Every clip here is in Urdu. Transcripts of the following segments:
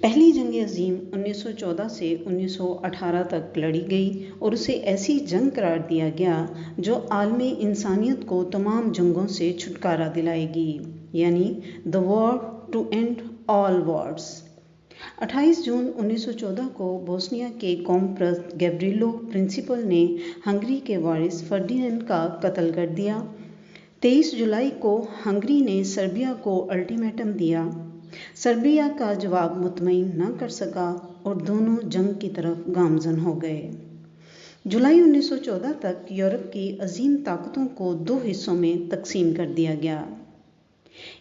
پہلی جنگ عظیم 1914 سے 1918 تک لڑی گئی اور اسے ایسی جنگ قرار دیا گیا جو عالم انسانیت کو تمام جنگوں سے چھٹکارا دلائے گی، یعنی The War to End All Wars۔ 28 جون 1914 کو بوسنیا کے قوم پرست گیبریلو پرنسپل نے ہنگری کے وارث فرڈینینڈ کا قتل کر دیا۔ 23 جولائی کو ہنگری نے سربیا کو الٹیمیٹم دیا۔ سربیا کا جواب مطمئن نہ کر سکا اور دونوں جنگ کی طرف گامزن ہو گئے۔ جولائی 1914 تک یورپ کی عظیم طاقتوں کو دو حصوں میں تقسیم کر دیا گیا،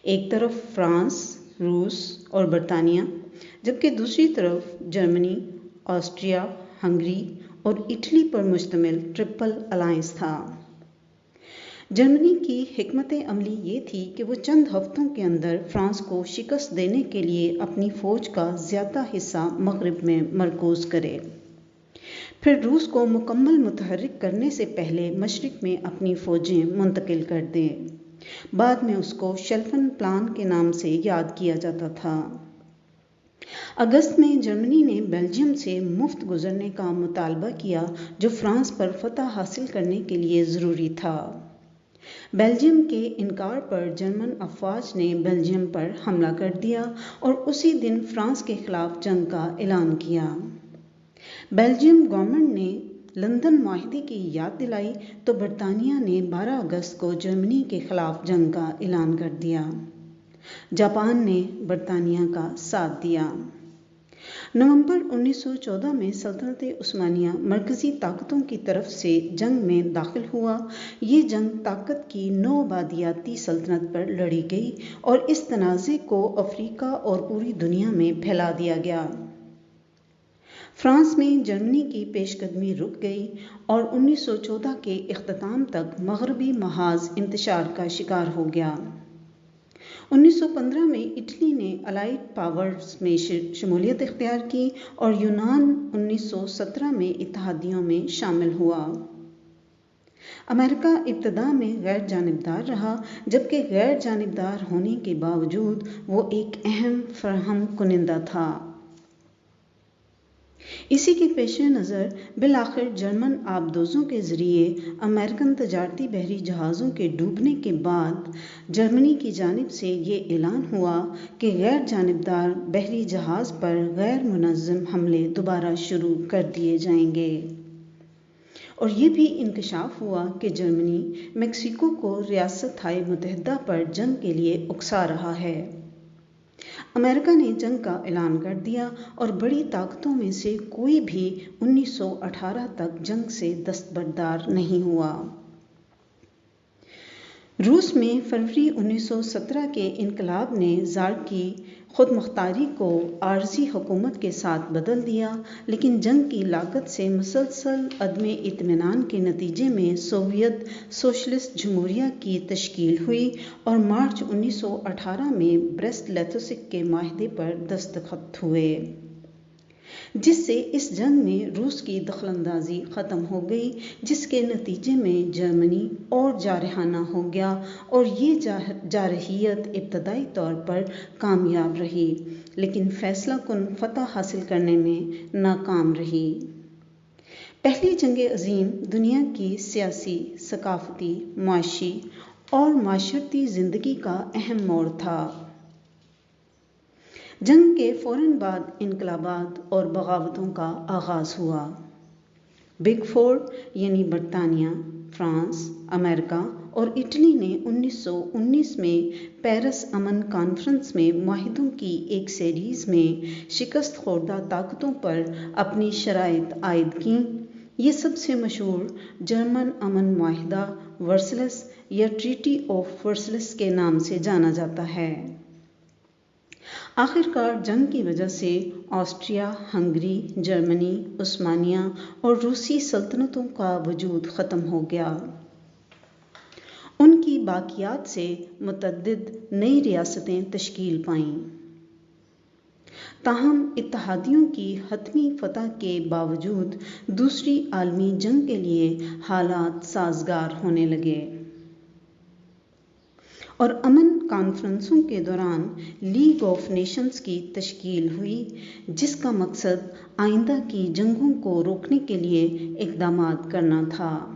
ایک طرف فرانس، روس اور برطانیہ، جبکہ دوسری طرف جرمنی، آسٹریا، ہنگری اور اٹلی پر مشتمل ٹرپل الائنس تھا۔ جرمنی کی حکمت عملی یہ تھی کہ وہ چند ہفتوں کے اندر فرانس کو شکست دینے کے لیے اپنی فوج کا زیادہ حصہ مغرب میں مرکوز کرے، پھر روس کو مکمل متحرک کرنے سے پہلے مشرق میں اپنی فوجیں منتقل کر دے۔ بعد میں اس کو شیلفن پلان کے نام سے یاد کیا جاتا تھا۔ اگست میں جرمنی نے بیلجیم سے مفت گزرنے کا مطالبہ کیا جو فرانس پر فتح حاصل کرنے کے لیے ضروری تھا۔ بیلجیم کے انکار پر جرمن افواج نے بیلجیم پر حملہ کر دیا اور اسی دن فرانس کے خلاف جنگ کا اعلان کیا۔ بیلجیم گورنمنٹ نے لندن معاہدے کی یاد دلائی تو برطانیہ نے 12 اگست کو جرمنی کے خلاف جنگ کا اعلان کر دیا۔ جاپان نے برطانیہ کا ساتھ دیا۔ نومبر 1914 میں سلطنت عثمانیہ مرکزی طاقتوں کی طرف سے جنگ میں داخل ہوا۔ یہ جنگ طاقت کی نوآبادیاتی سلطنت پر لڑی گئی اور اس تنازع کو افریقہ اور پوری دنیا میں پھیلا دیا گیا۔ فرانس میں جرمنی کی پیش قدمی رک گئی اور 1914 کے اختتام تک مغربی محاذ انتشار کا شکار ہو گیا۔ 1915 میں اٹلی نے الائیڈ پاورز میں شمولیت اختیار کی اور یونان 1917 میں اتحادیوں میں شامل ہوا۔ امریکہ ابتدا میں غیر جانبدار رہا، جبکہ غیر جانبدار ہونے کے باوجود وہ ایک اہم فراہم کنندہ تھا۔ اسی کے پیش نظر بالآخر جرمن آبدوزوں کے ذریعے امریکن تجارتی بحری جہازوں کے ڈوبنے کے بعد جرمنی کی جانب سے یہ اعلان ہوا کہ غیر جانبدار بحری جہاز پر غیر منظم حملے دوبارہ شروع کر دیے جائیں گے، اور یہ بھی انکشاف ہوا کہ جرمنی میکسیکو کو ریاستہائے متحدہ پر جنگ کے لیے اکسا رہا ہے۔ امریکہ نے جنگ کا اعلان کر دیا اور بڑی طاقتوں میں سے کوئی بھی 1918 تک جنگ سے دستبردار نہیں ہوا۔ روس میں فروری 1917 کے انقلاب نے زار کی خود مختاری کو عارضی حکومت کے ساتھ بدل دیا، لیکن جنگ کی لاگت سے مسلسل عدم اطمینان کے نتیجے میں سوویت سوشلسٹ جمہوریہ کی تشکیل ہوئی اور مارچ 1918 میں بریسٹ لیتسک کے معاہدے پر دستخط ہوئے، جس سے اس جنگ میں روس کی دخل اندازی ختم ہو گئی، جس کے نتیجے میں جرمنی اور جارحانہ ہو گیا اور یہ جارحیت ابتدائی طور پر کامیاب رہی لیکن فیصلہ کن فتح حاصل کرنے میں ناکام رہی۔ پہلی جنگ عظیم دنیا کی سیاسی، ثقافتی، معاشی اور معاشرتی زندگی کا اہم موڑ تھا۔ جنگ کے فوراً بعد انقلابات اور بغاوتوں کا آغاز ہوا۔ بگ فور یعنی برطانیہ، فرانس، امریکہ اور اٹلی نے 1919 میں پیرس امن کانفرنس میں معاہدوں کی ایک سیریز میں شکست خوردہ طاقتوں پر اپنی شرائط عائد کیں۔ یہ سب سے مشہور جرمن امن معاہدہ ورسلس یا ٹریٹی آف ورسلس کے نام سے جانا جاتا ہے۔ آخر کار جنگ کی وجہ سے آسٹریا، ہنگری، جرمنی، عثمانیہ اور روسی سلطنتوں کا وجود ختم ہو گیا۔ ان کی باقیات سے متعدد نئی ریاستیں تشکیل پائیں۔ تاہم اتحادیوں کی حتمی فتح کے باوجود دوسری عالمی جنگ کے لیے حالات سازگار ہونے لگے اور امن کانفرنسوں کے دوران لیگ آف نیشنز کی تشکیل ہوئی، جس کا مقصد آئندہ کی جنگوں کو روکنے کے لیے اقدامات کرنا تھا۔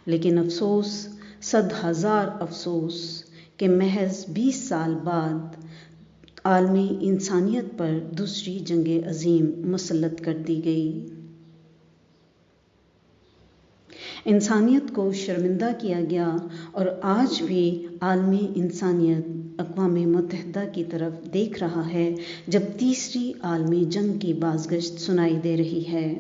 لیکن افسوس، 100,000 افسوس کہ محض 20 سال بعد عالمی انسانیت پر دوسری جنگ عظیم مسلط کر دی گئی۔ انسانیت کو شرمندہ کیا گیا اور آج بھی عالمی انسانیت اقوام متحدہ کی طرف دیکھ رہا ہے جب تیسری عالمی جنگ کی بازگشت سنائی دے رہی ہے۔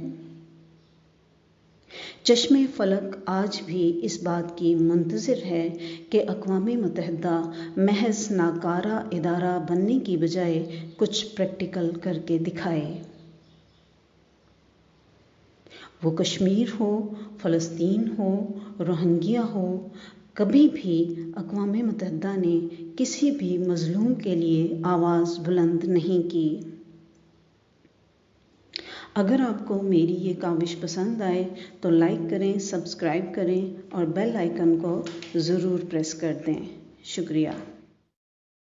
چشم فلک آج بھی اس بات کی منتظر ہے کہ اقوام متحدہ محض ناکارہ ادارہ بننے کی بجائے کچھ پریکٹیکل کر کے دکھائے۔ وہ کشمیر ہو، فلسطین ہو، روہنگیا ہو، کبھی بھی اقوام متحدہ نے کسی بھی مظلوم کے لیے آواز بلند نہیں کی۔ اگر آپ کو میری یہ کاوش پسند آئے تو لائک کریں، سبسکرائب کریں اور بیل آئیکن کو ضرور پریس کر دیں۔ شکریہ۔